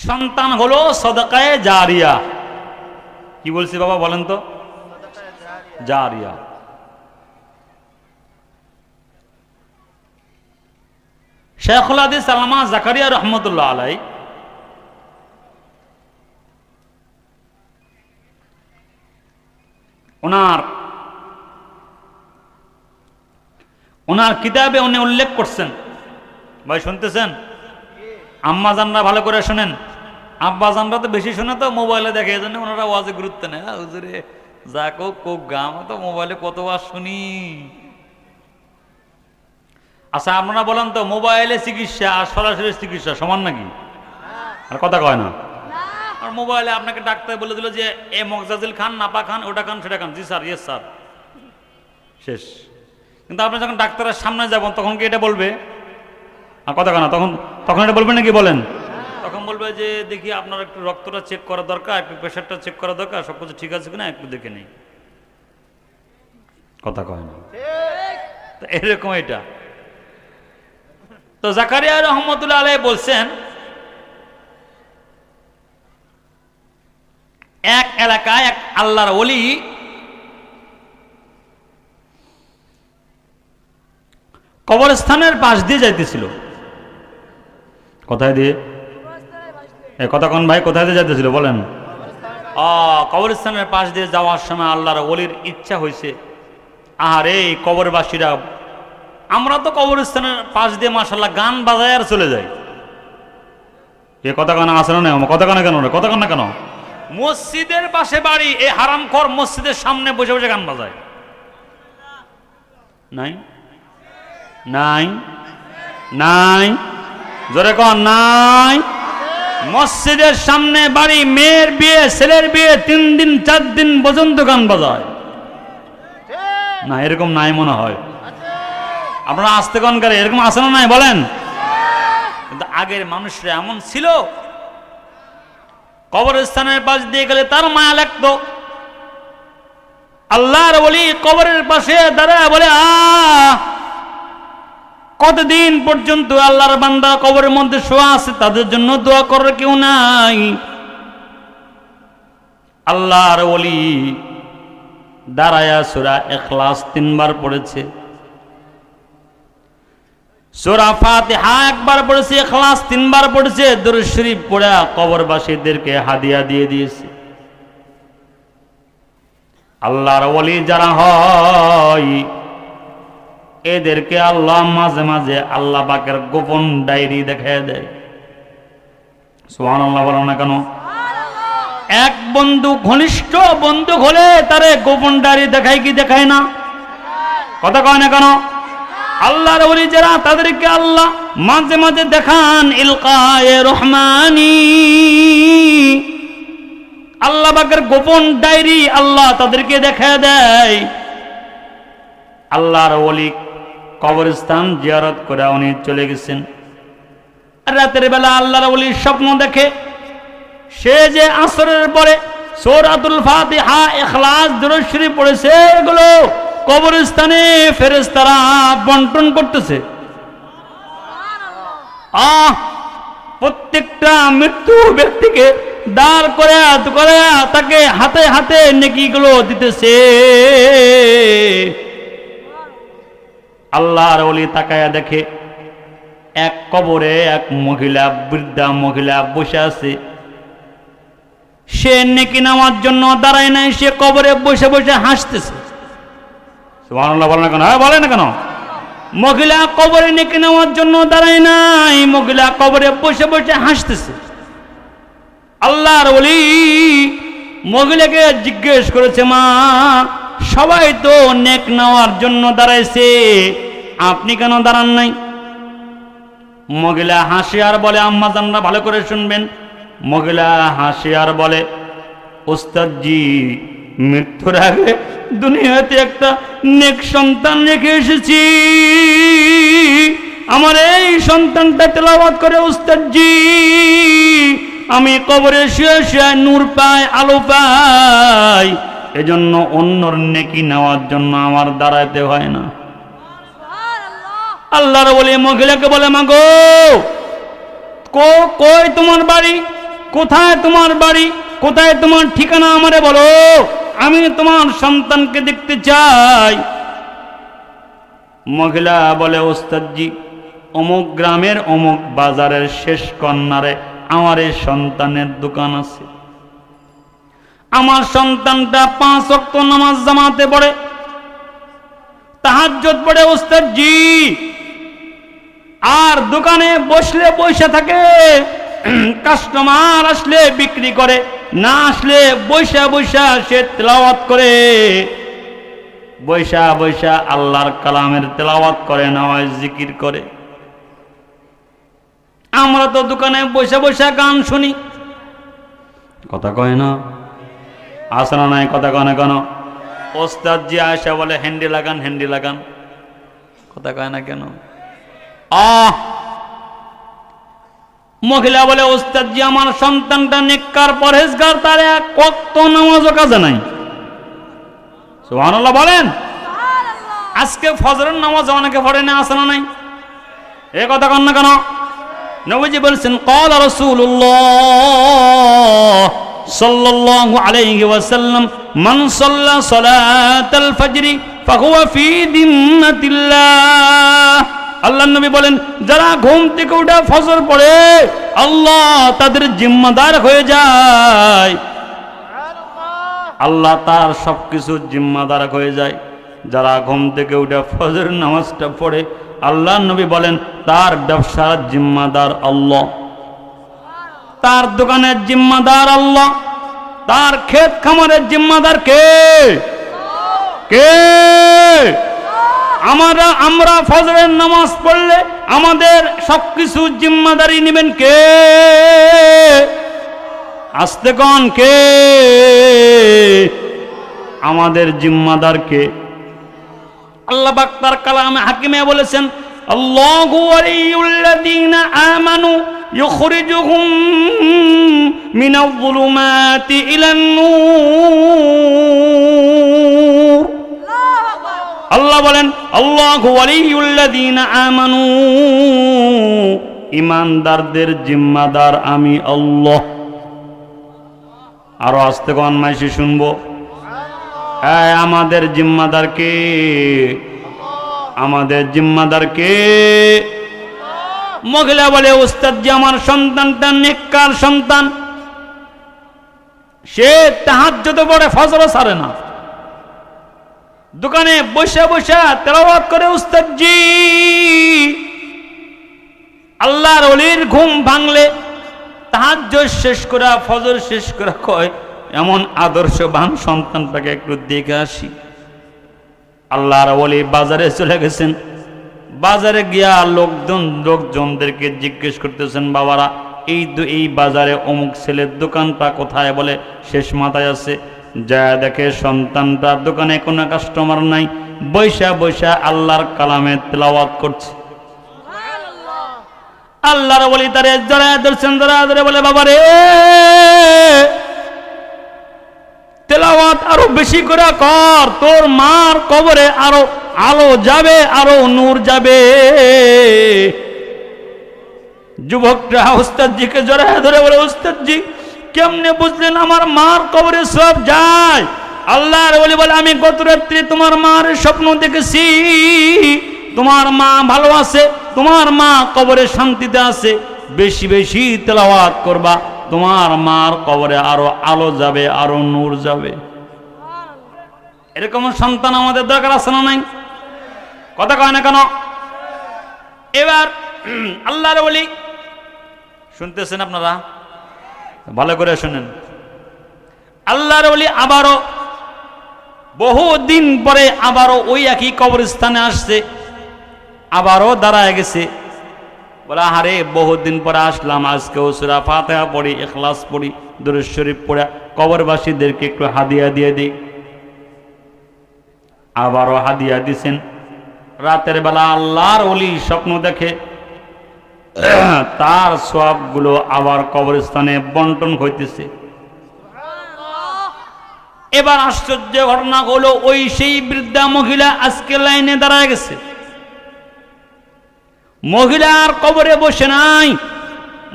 সন্তান হলো সদকায়ে জারিয়া। কি বলছি বাবা বলেন তো? জারিয়া। শেখুল হাদিস আল্লামা জাকারিয়া রহমতুল্লাহ আলাই ওনার কিতাবে উনি উল্লেখ করছেন, ভাই শুনতেছেন? আম্মা জানরা ভালো করে শোনেন, আব্বা জানরা তো বেশি শোনে, তো মোবাইলে দেখে, এই জন্য ওনারা ওয়াজে গুরুত্ব নেয়। হুজুরে যা কোক গাম তো মোবাইলে কতবার শুনি। আচ্ছা আপনারা বলেন তো, মোবাইলে চিকিৎসা আর সরাসরি চিকিৎসা সমান নাকি? আর কথা কয় না। আর মোবাইলে আপনাকে ডাক্তার বলে দিল যে এ মগজাজিল খান, নাপা খান, ওটা খান, সেটা খান, জি স্যার, ইয়েস স্যার, শেষ। কিন্তু আপনি যখন ডাক্তারের সামনে যাবেন তখন কি এটা বলবে? আর কথা কেন, তখন এটা বলবেন নাকি? বলেন। তখন বলবে যে দেখি আপনার একটু রক্তটা চেক করা দরকার, একটু প্রেশারটা চেক করা দরকার, সব কিছু ঠিক আছে কিনা একটু দেখে নেই। কথা কয় না। তো এরকম এটা। তো জাকারিয়া রহমতুল্লাহ আলাইহি বলছেন, এক এলাকায় এক আল্লাহর ওলি কবরস্থানের পাশ দিয়ে যাইতেছিল। কোথায় দিয়ে? কথা কোন ভাই, কোথায় দিয়ে যাইতেছিল বলেন? কবরস্থানের পাশ দিয়ে যাওয়ার সময় আল্লাহর ওলির ইচ্ছা হয়েছে, আরে কবরবাসীরা, আমরা তো কবরস্থানের পাশ দিয়ে মাশাআল্লাহ গান বাজায় আর চলে যাই। এ কথা কানা আসে না? কথা কানা কেন? কথা কানা কেন? মসজিদের পাশে বাড়ি, এই হারামখোর মসজিদের সামনে বসে বসে গান বাজায়। নাই নাই নাই, জোরে কন নাই। মসজিদের সামনে বাড়ি, মেয়ের বিয়ে, ছেলের বিয়ে, 3 দিন 4 দিন পর্যন্ত গান বাজায় না? এরকম নাই মনে হয়। আপনারা আসতে কন করে, এরকম আছে না নাই বলেন? কিন্তু আগের মানুষরা এমন ছিল, কবরস্থানের পাশ দিয়ে গেলে তার মায়া লাগতো। আল্লাহর ওলি কবরের পাশে দাঁড়ায় বলে, কতদিন পর্যন্ত আল্লাহর বান্দা কবরের মধ্যে শোয়া আছে, তাদের জন্য দোয়া করার কেউ নাই। আল্লাহর ওলি দাঁড়ায়া সূরা ইখলাস 3 বার পড়েছে, সূরা ফাতিহা 1 বার পড়েছে, ইখলাস 3 বার পড়েছে, দরুদ শরীফ পড়ে কবরবাসীদেরকে হাদিয়া দিয়ে দিয়েছে। আল্লাহর ওলি যারা হয় এদেরকে আল্লাহ মাঝে মাঝে আল্লাহ পাকের গোপন ডায়েরি দেখায় দেয়। সুবহানাল্লাহ বলো না কেন? এক বন্ধু, ঘনিষ্ঠ বন্ধু হলে তারে গোপন ডায়েরি দেখায় কি দেখায় না? কথা কয় না কেন? আল্লাহর ওলি যারা তাদেরকে আল্লাহ মাঝে মাঝে দেখান ইলকায়ে রহমানি, আল্লাহ পাকের গোপন ডায়েরি আল্লাহ তাদেরকে দেখায় দেয়। আল্লাহর ওলি কবরস্থান জিয়ারত করে উনি চলে গেছেন। রাতের বেলা আল্লাহর ওলি স্বপ্ন দেখে, সে যে আসরের পরে সূরাতুল ফাতিহা, ইখলাস, দরুদ শরীফ পড়েছে, এগুলো কবরস্থানে ফেরেশতারা বন্টন করতেছে। প্রত্যেকটা মৃত্যু ব্যক্তিকে দাঁড় করে তাকে হাতে হাতে নেকিগুলো দিতেছে। আল্লাহর ওলি তাকায়া দেখে এক কবরে এক মহিলা, বৃদ্ধা মহিলা বসে আছে। সে নেকি নেওয়ার জন্য দাঁড়ায় নাই, সে কবরে বসে বসে হাসতেছে। সুবহানাল্লাহ বলেন না কেন? বলে না কেন? মহিলা কবরে নেকি নেওয়ার জন্য দাঁড়ায় নাই, মহিলা কবরে বসে বসে হাসতেছে। আল্লাহর ওলি মহিলাকে জিজ্ঞেস করেছে, মা, সবাই তো নেক নেওয়ার জন্য দাঁড়াইছে, আপনি কেন দাঁড়ান নাই? মহিলা হাসি আর বলে, আম্মা জানরা ভালো করে শুনবেন, মহিলা হাসি আর বলে, ওস্তাদজি, মৃত্যুর আগে দুনিয়াতে একটা নেক সন্তান রেখে এসেছি, আমার এই সন্তানটা তেলাওয়াত করে ওস্তাদজি, আমি কবরে শুয়ে শুয়ে নূর পাই, আলো পাই, এজন্য অন্যর নেকি নেওয়ার জন্য আমার দাঁড়াইতে হয় না। আল্লাহর ওলি মহিলাকে বলে, মা গো, কই তোমার বাড়ি? কোথায় তোমার বাড়ি, কোথায় তোমার ঠিকানা আমারে বলো, আমি তোমার সন্তানকে দেখতে চাই। মহিলা বলে, ওস্তাদজি অমুক গ্রামের অমুক বাজারের শেষ কর্নারে আমার এই সন্তানের দোকান আছে। আমার সন্তানটা 5 ওয়াক্ত নামাজ জামাতে পড়ে, তাহাজ্জুদ পড়ে ওস্তাদজি, আর দোকানে বসলে বসে থাকে, কাস্টমার আসলে বিক্রি করে, না আসলে বৈশা বৈশা সে তেলাওয়াত করে, বৈশা বৈশা আল্লাহর কালামের তেলাওয়াত করে, নামাজ জিকির করে। আমরা তো দোকানে বৈশা বৈশা গান শুনি, কথা কয় না, আসনা নাই, কথা কয় না কেন? ওস্তাদজি আয়সা বলে হ্যান্ডি লাগান, হ্যান্ডি লাগান, কথা কয় না কেন? মহিলা বলে, ওস্তাদজি আমার সন্তানটা নেককার পরহেজগার, তার এক ওয়াক্ত নামাজও কাজে নাই। সুবহানাল্লাহ বলেন। আজকে ফজরের নামাজ অনেকে পড়ে না, আসে না নাই? এ কথা কন না কেন? নবীজি বলছেন, ক্বালা রাসূলুল্লাহ সাল্লাল্লাহু আলাইহি ওয়াসাল্লাম, মান সাল্লা সালাতাল ফজরি ফাহুয়া ফি দিম্মাতিল্লাহ। আল্লাহর নবী বলেন, যারা ঘুম থেকে উঠে ফজর পড়ে আল্লাহ তাদের জিম্মাদার হয়ে যায়, আল্লাহ তার সবকিছু জিম্মাদার হয়ে যায়। যারা ঘুম থেকে উঠে ফজর নামাজটা পড়ে আল্লাহর নবী বলেন তার ব্যবসার জিম্মাদার আল্লাহ, তার দোকানের জিম্মাদার আল্লাহ, তার ক্ষেত খামারের জিম্মাদার কে? কে? আমরা ফজরের নামাজ পড়লে আমাদের সবকিছু জিম্মাদারি নেবেন কে? আস্তে কোন কে? আমাদের জিম্মাদার কে? আল্লাহ পাক তার কালামে হাকিমে বলেছেন, আল্লাহু ওয়ালিয়ুল্লাযীনা আমানু ইখরিজুহুম মিনাল যুলুমাতি ইলান নূর। আল্লাহ বলেন, আল্লাহু ওয়ালিয়ুল্লাযীনা আমানু, ঈমানদারদের জিম্মাদার আমি আল্লাহ। আরো আস্তে কোন মাইসি শুনবো, আমাদের জিম্মাদার কে? আমাদের জিম্মাদার কে? মহিলা বলে, ওস্তাদজি আমার সন্তানটা নেককার সন্তান, সে তাহাজ্জুদ পড়ে ফজরও ছাড়ে না, দোকানে বসে বসে তেলাওয়াত করে। ওস্তাদজি আল্লাহর ওলির ঘুম ভাঙলে তাহাজ্জুদ শেষ করে ফজর শেষ করে কয়, এমন আদর্শবান সন্তানটাকে একটু দেখে আসি। আল্লাহর ওলি বাজারে চলে গেছেন, বাজারে গিয়া লোকজনদেরকে জিজ্ঞেস করতেছেন, বাবারা এই বাজারে অমুক ছেলের দোকানটা কোথায়? বলে শেষ মাথায় আছে। যা দেখে সন্তানটার দোকানে কোনো কাস্টমার নাই, বৈশা বৈশা আল্লাহর কালামে তেলাওয়াত করছে। আল্লাহর ওলি তারে জড়ায় ধরছেন, জড়ায় ধরে বলে, বাবারে তেলাওয়াত আরো বেশি করে কর, তোর মার কবরে আরো আলো যাবে, আরো নূর যাবে। যুবকরা ওস্তাদজিকে জড়ায় ধরে বলে, ওস্তাদজি কেমনে বুঝলেন আমার মার কবরে সব যায়? আল্লাহর ওলি বলে, আমি গত রাত্রে তোমার মার স্বপ্ন দেখেছি, তোমার মা ভালো আছে, তোমার মা কবরে শান্তিতে আছে, বেশি বেশি তেলাওয়াত করবা, তোমার মার কবরে আরো আলো যাবে, আরো নূর যাবে। এরকম সন্তান আমাদের দরকার আছে না নাই? কথা কয় না কেন? এবার আল্লাহর ওলি, শুনতেছেন আপনারা? ভালো করে শুনেন। আল্লাহর ওলি আবারও বহুদিন পরে আবারও ওই একই কবরস্থানে আসছে, আবারও দাঁড়ায় গেছে। বলে, আরে বহুদিন পরে আসলাম, আজকেও সূরা ফাতিহা পড়ি, ইখলাস পড়ি, দুরূদ শরীফ পড়ে কবরবাসীদেরকে একটু হাদিয়া দিয়ে দিই। আবারও হাদিয়া দিছেন। রাতের বেলা আল্লাহর ওলি স্বপ্ন দেখে তার সওয়াবগুলো আবার কবরস্থানে বন্টন হইতেছে। এবার আশ্চর্য ঘটনা হলো, ওই সেই বৃদ্ধা মহিলা আজকে লাইনে দাঁড়ায় গেছে। মহিলার কবরে বসে নাই,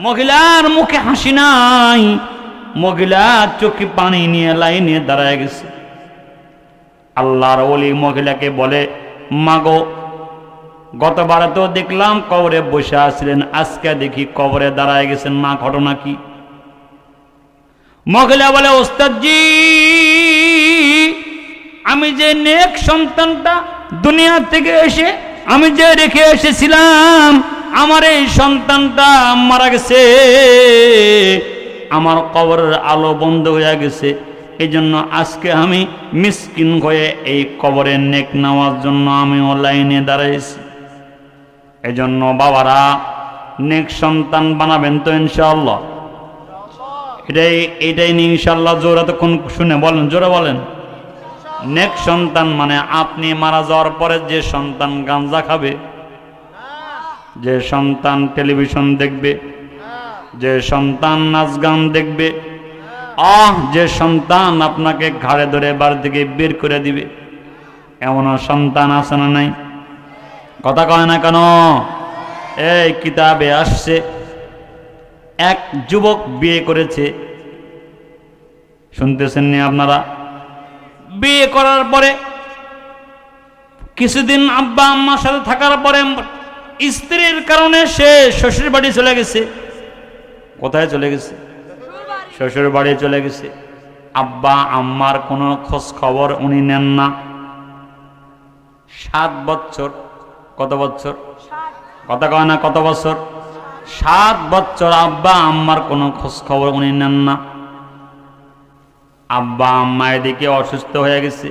মহিলার মুখে হাসি নাই, মহিলা চোখে পানি নিয়ে লাইনে দাঁড়ায় গেছে। আল্লাহর ওলি মহিলাকে বলে, মাগো গতবার তো দেখলাম কবরে বসে আসছিলেন, আজকে দেখি কবরে দাঁড়ায় গেছেন, মা ঘটনা কি? মহিলা বলে, ওস্তাদজি আমি যে নেক সন্তানটা দুনিয়া থেকে এসে আমি যে রেখে এসেছিলাম, আমার এই সন্তানটা মারা গেছে, আমার কবরের আলো বন্ধ হয়ে গেছে, এই জন্য আজকে আমি মিসকিন হয়ে এই কবরে নেক নেওয়ার জন্য আমিও লাইনে দাঁড়াইছি। এই জন্য বাবারা নেক সন্তান বানাবেন তো ইনশাআল্লাহ? এটাই নিয়ে ইনশাআল্লাহ জোরে তখন শুনে বলেন, জোরে বলেন। নেক সন্তান মানে আপনি মারা যাওয়ার পরে যে সন্তান গাঁজা খাবে, যে সন্তান টেলিভিশন দেখবে, যে সন্তান নাচ গান দেখবে, যে সন্তান আপনাকে ঘাড়ে ধরে বাড়ি থেকে বের করে দিবে, এমন সন্তান আছে না নাই? কথা কয় না কেন? এই কিতাবে আসছে, এক যুবক বিয়ে করেছে, শুনতেছেন নি আপনারা? বিয়ে করার পরে কিছুদিন আব্বা আম্মার সাথে থাকার পরে স্ত্রীর কারণে সে শ্বশুর বাড়ি চলে গেছে। কোথায় চলে গেছে? শ্বশুর বাড়ি চলে গেছে। আব্বা আম্মার কোনো খোঁজ খবর উনি নেন না। 7 বছর। কত বছর? কথা কয় না, কত বছর? 7 বছর আব্বা আম্মার কোনো খোঁজ খবর উনি নেন না। আব্বা আম্মা এদিকে অসুস্থ হয়ে গেছে,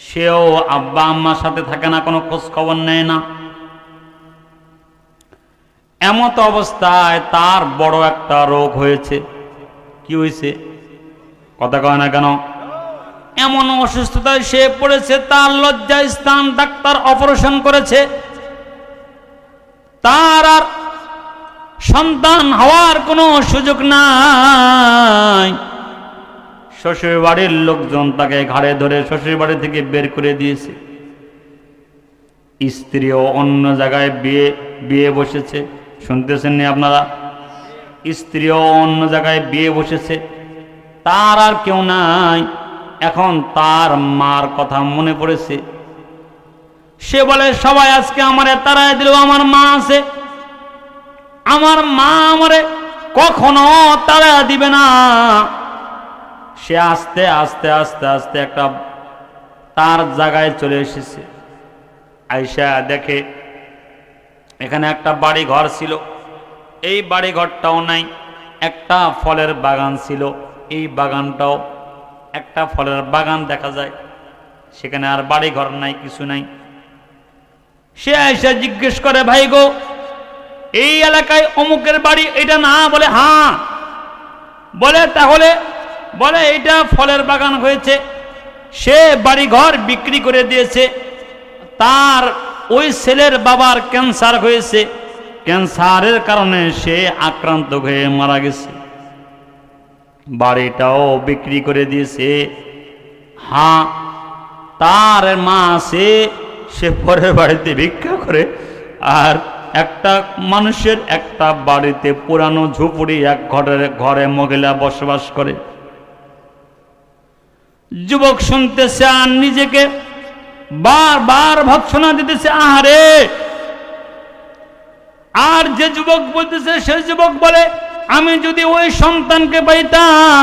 সেও আব্বা আম্মার সাথে থাকে না, কোনো খোঁজ খবর নেয় না। এমত অবস্থায় তার বড় একটা রোগ হয়েছে। কি হয়েছে? কথা কয় না কেন? এমন অসুস্থতায় সে পড়েছে, তার লজ্জা স্থান ডাক্তার অপারেশন করেছে, তার আর সন্তান হওয়ার কোনো সুযোগ নাই। শ্বশুর বাড়ির লোকজন তাকে ঘাড়ে ধরে শ্বশুর বাড়ি থেকে বের করে দিয়েছে। স্ত্রীও অন্য জায়গায় বিয়ে বসেছে, শুনতেছেন নি আপনারা? স্ত্রীও অন্য জায়গায় বিয়ে বসেছে, তার আর কেউ নাই। এখন তার মার কথা মনে পড়েছে। সে বলে, সবাই আজকে আমারে তাড়ায় দিল, আমার মা আছে, আমার মা আমারে কখনো তাড়ায় দিবে না। সে আস্তে আস্তে আস্তে আস্তে একটা তার জায়গায় চলে এসেছে। আইসা দেখে এখানে একটা বাড়ি ঘর ছিল, এই বাড়ি ঘরটাও নাই। একটা ফলের বাগান ছিল, এই বাগানটাও, একটা ফলের বাগান দেখা যায়, সেখানে আর বাড়ি ঘর নাই, কিছু নাই। সে আইসা জিজ্ঞেস করে, ভাই গো এই এলাকায় অমুকের বাড়ি এটা না? বলে হ্যাঁ। বলে তাহলে, বলে এটা ফলের বাগান হয়েছে, সে বাড়ি ঘর বিক্রি করে দিয়েছে, তার ওই ছেলের বাবার ক্যান্সার হয়েছে, ক্যান্সারের কারণে সে আক্রান্ত হয়ে মারা গেছে, বাড়িটাও বিক্রি করে দিয়েছে। হ্যাঁ, তার মা আছে, সে পরের বাড়িতে ভিক্ষা করে, আর একটা মানুষের একটা বাড়িতে পুরানো ঝুপড়ি এক ঘরে মহিলা বসবাস করে। যুবক শুনতেছে আর নিজেকে বারবার ভৎসনা দিতেছে, আহারে। আর যে যুবক বলতেছে, সেই যুবক বলে, আমি যদি ওই সন্তানকে পাইতাম,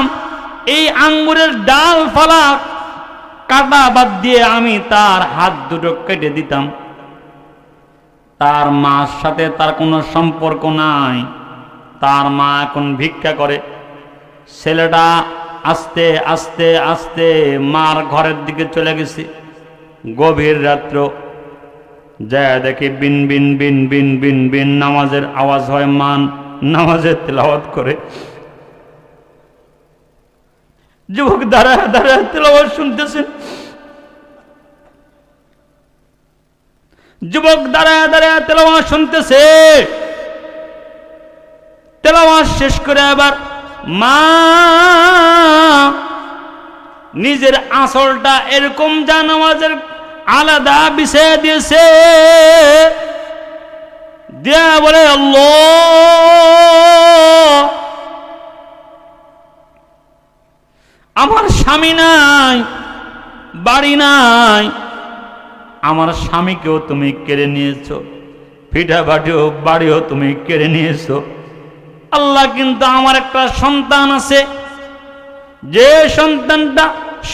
এই আঙ্গুরের ডাল ফালা কাটা বাদ দিয়ে আমি তার হাত দুটো কেটে দিতাম। তার মার সাথে তার কোনো সম্পর্ক নাই, তার মা এখন ভিক্ষা করে। ছেলেটা আস্তে আস্তে আস্তে মার ঘরের দিকে চলে গেছে। গভীর রাত্র যায় দেখে বিন বিন বিন বিন বিন বিন নামাজের আওয়াজ হয়, মান নামাজের তেলাওয়াত করে। যুবক দাঁড়ায় দাঁড়ায় তেলাওয়াত শুনতেছেন, যুবক দাঁড়ায় দাঁড়ায় তেলাওয়াত শুনতেছে। তেলাওয়াত শেষ করে আবার মা নিজের আঁচলটা এরকম জানামাজের আলাদা বিছিয়ে দিয়েছে, দিয়া বলে আল্লাহ, আমার স্বামী নাই, বাড়ি নাই, আমার স্বামীকেও তুমি কেড়ে নিয়েছো, পিঠা বাড়িও তুমি কেড়ে নিয়েছো। আল্লাহ, কিন্তু আমার একটা সন্তান আছে, যে সন্তানটা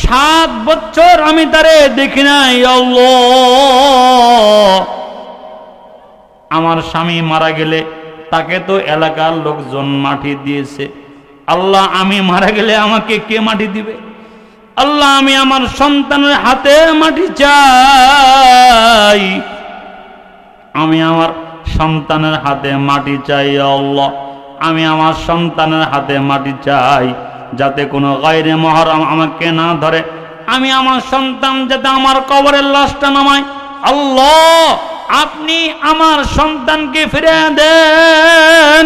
7 বছর আমি তারে দেখি নাই। আল্লাহ, আমার স্বামী মারা গেলে তাকে তো এলাকার লোকজন মাটি দিয়েছে। আল্লাহ, আমি মারা গেলে আমাকে কে মাটি দিবে? আল্লাহ, আমি আমার সন্তানের হাতে মাটি চাই, আমি আমার সন্তানের হাতে মাটি চাই। আল্লাহ, আমি আমার সন্তানের হাতে মাটি চাই, যাতে কোনো গায়রে মুহররম আমাকে না ধরে, আমি আমার সন্তান যাতে আমার কবরের লাশটা নামায়। আল্লাহ, আপনি আমার সন্তানকে ফিরে দেন।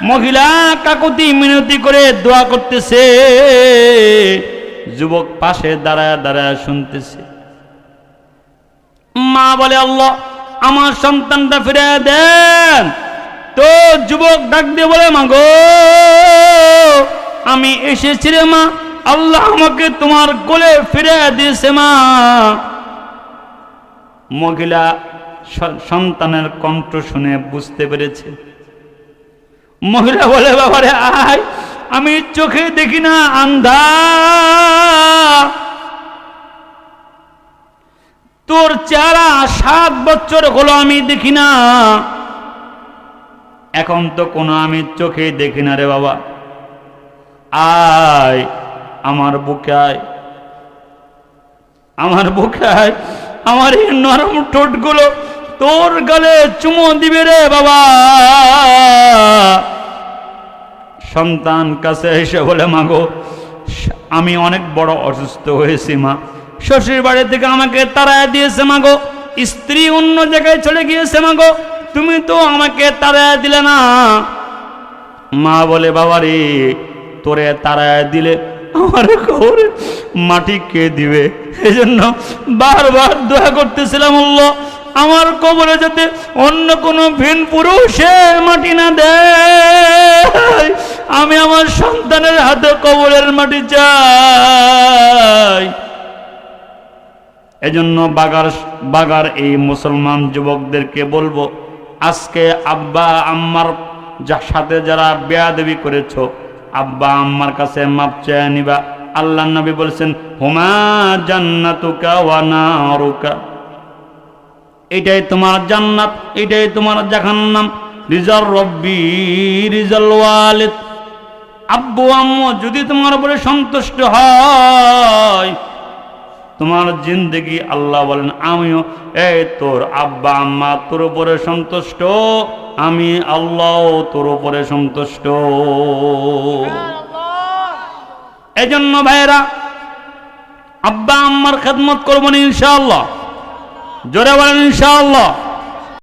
মহিলা কাকুতি মিনতি করে দোয়া করতেছে, যুবক পাশে দাঁড়ায় দাঁড়ায় শুনতেছে। মা বলে, আল্লাহ, আমার সন্তানটা ফিরে দেন। তো যুবক ডাক দিয়ে বলে, মা গো, আমি এসেছি রে মা, আল্লাহ আমাকে তোমার কোলে ফিরে দিয়েছে মা। মহিলা সন্তানের কণ্ঠ শুনে বুঝতে পেরেছে। মহিলা বলে, বাবারে আয়, আমি চোখে দেখি না, আন্ধা, তোর চেহারা 7 বছর হলো আমি দেখি না, এখন তো কোনো আমি চোখে দেখি না রে বাবা, আয় আমার বুকে আয়, আমার বুকে আয়, আমার এই নরম ঠোঁটগুলো তোর গালে চুমো দিবে রে বাবা। সন্তান কাছে এসে বলে, মা গো, আমি অনেক বড় অসুস্থ হয়েছি মা, শ্বশুর বাড়ি থেকে আমাকে তাড়ায় দিয়েছে মা গো, স্ত্রী অন্য জায়গায় চলে গিয়েছে মা গো, তুমি তো আমাকে তাড়ায় দিলে না। মা বলে, বাবা রে, তোরে তাড়ায় দিলে আমার কবরে মাটি কে দিবে? এজন্য বারবার দোয়া করতেছিলাম, আল্লাহ আমার কবরে যাতে অন্য কোনো ভিন পুরুষে মাটি না দেয়, আমি আমার সন্তানের হাতে কবরের মাটি চাই। এজন্য বাগার এই মুসলমান যুবকদেরকে বলবো, আজকে আব্বা আম্মার সাথে যারা বেয়াদবি করেছ, আব্বা আম্মার কাছে মাপ চেয়ে নিবা। আল্লাহ নবী বলছেন, হুমা জান্নাতুকা ওয়া নারুকা, এটাই তোমার জান্নাত, এটাই তোমার জাহান্নাম। রিজাল রব্বি রিজাল ওয়ালিদ, আব্বু আম্মু যদি তোমার উপরে সন্তুষ্ট হয়, তোমার জিন্দেগি, আল্লাহ বলেন আমিও এই তোর আব্বা আম্মা তোর উপরে সন্তুষ্ট, আমি আল্লাহ তোর উপরে সন্তুষ্ট। এজন্য ভাইরা, আব্বা আম্মার খেদমত করবো না ইনশাআল্লাহ, জোরে বলেন ইনশাআল্লাহ।